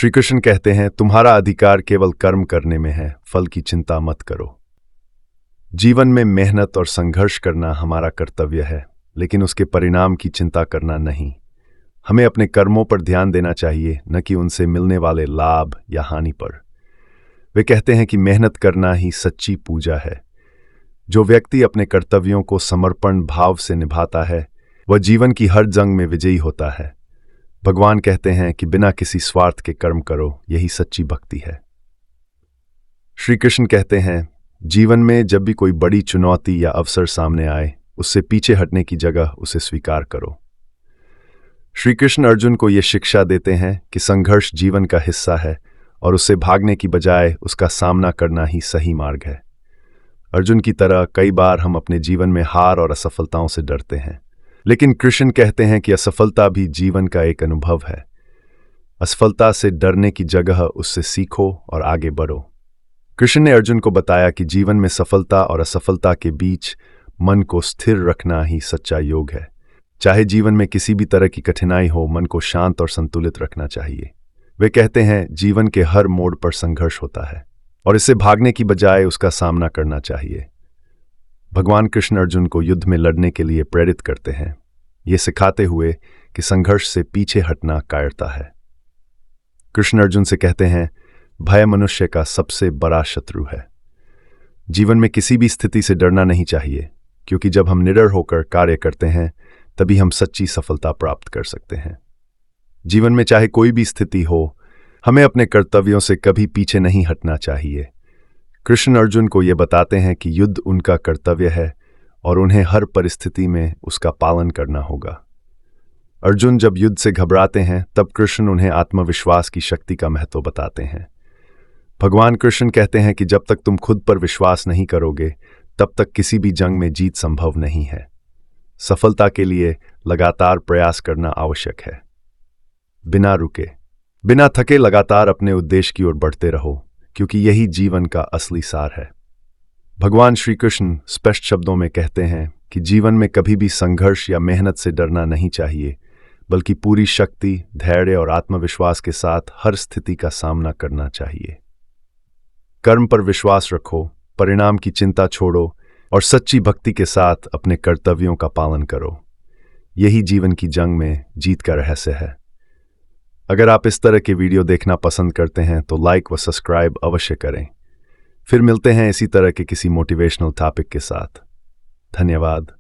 श्री कृष्ण कहते हैं, तुम्हारा अधिकार केवल कर्म करने में है, फल की चिंता मत करो। जीवन में मेहनत और संघर्ष करना हमारा कर्तव्य है, लेकिन उसके परिणाम की चिंता करना नहीं। हमें अपने कर्मों पर ध्यान देना चाहिए, न कि उनसे मिलने वाले लाभ या हानि पर। वे कहते हैं कि मेहनत करना ही सच्ची पूजा है। जो व्यक्ति अपने कर्तव्यों को समर्पण भाव से निभाता है, वह जीवन की हर जंग में विजयी होता है। भगवान कहते हैं कि बिना किसी स्वार्थ के कर्म करो, यही सच्ची भक्ति है। श्री कृष्ण कहते हैं, जीवन में जब भी कोई बड़ी चुनौती या अवसर सामने आए, उससे पीछे हटने की जगह उसे स्वीकार करो। श्री कृष्ण अर्जुन को यह शिक्षा देते हैं कि संघर्ष जीवन का हिस्सा है और उससे भागने की बजाय उसका सामना करना ही सही मार्ग है। अर्जुन की तरह कई बार हम अपने जीवन में हार और असफलताओं से डरते हैं, लेकिन कृष्ण कहते हैं कि असफलता भी जीवन का एक अनुभव है। असफलता से डरने की जगह उससे सीखो और आगे बढ़ो। कृष्ण ने अर्जुन को बताया कि जीवन में सफलता और असफलता के बीच मन को स्थिर रखना ही सच्चा योग है। चाहे जीवन में किसी भी तरह की कठिनाई हो, मन को शांत और संतुलित रखना चाहिए। वे कहते हैं, जीवन के हर मोड़ पर संघर्ष होता है और इससे भागने की बजाय उसका सामना करना चाहिए। भगवान कृष्ण अर्जुन को युद्ध में लड़ने के लिए प्रेरित करते हैं, ये सिखाते हुए कि संघर्ष से पीछे हटना कायरता है। कृष्ण अर्जुन से कहते हैं, भय मनुष्य का सबसे बड़ा शत्रु है। जीवन में किसी भी स्थिति से डरना नहीं चाहिए, क्योंकि जब हम निडर होकर कार्य करते हैं, तभी हम सच्ची सफलता प्राप्त कर सकते हैं। जीवन में चाहे कोई भी स्थिति हो, हमें अपने कर्तव्यों से कभी पीछे नहीं हटना चाहिए। कृष्ण अर्जुन को ये बताते हैं कि युद्ध उनका कर्तव्य है और उन्हें हर परिस्थिति में उसका पालन करना होगा। अर्जुन जब युद्ध से घबराते हैं, तब कृष्ण उन्हें आत्मविश्वास की शक्ति का महत्व बताते हैं। भगवान कृष्ण कहते हैं कि जब तक तुम खुद पर विश्वास नहीं करोगे, तब तक किसी भी जंग में जीत संभव नहीं है। सफलता के लिए लगातार प्रयास करना आवश्यक है। बिना रुके, बिना थके लगातार अपने उद्देश्य की ओर बढ़ते रहो, क्योंकि यही जीवन का असली सार है। भगवान श्री कृष्ण स्पष्ट शब्दों में कहते हैं कि जीवन में कभी भी संघर्ष या मेहनत से डरना नहीं चाहिए, बल्कि पूरी शक्ति, धैर्य और आत्मविश्वास के साथ हर स्थिति का सामना करना चाहिए। कर्म पर विश्वास रखो, परिणाम की चिंता छोड़ो और सच्ची भक्ति के साथ अपने कर्तव्यों का पालन करो। यही जीवन की जंग में जीत का रहस्य है। अगर आप इस तरह के वीडियो देखना पसंद करते हैं तो लाइक व सब्सक्राइब अवश्य करें। फिर मिलते हैं इसी तरह के किसी मोटिवेशनल टॉपिक के साथ। धन्यवाद।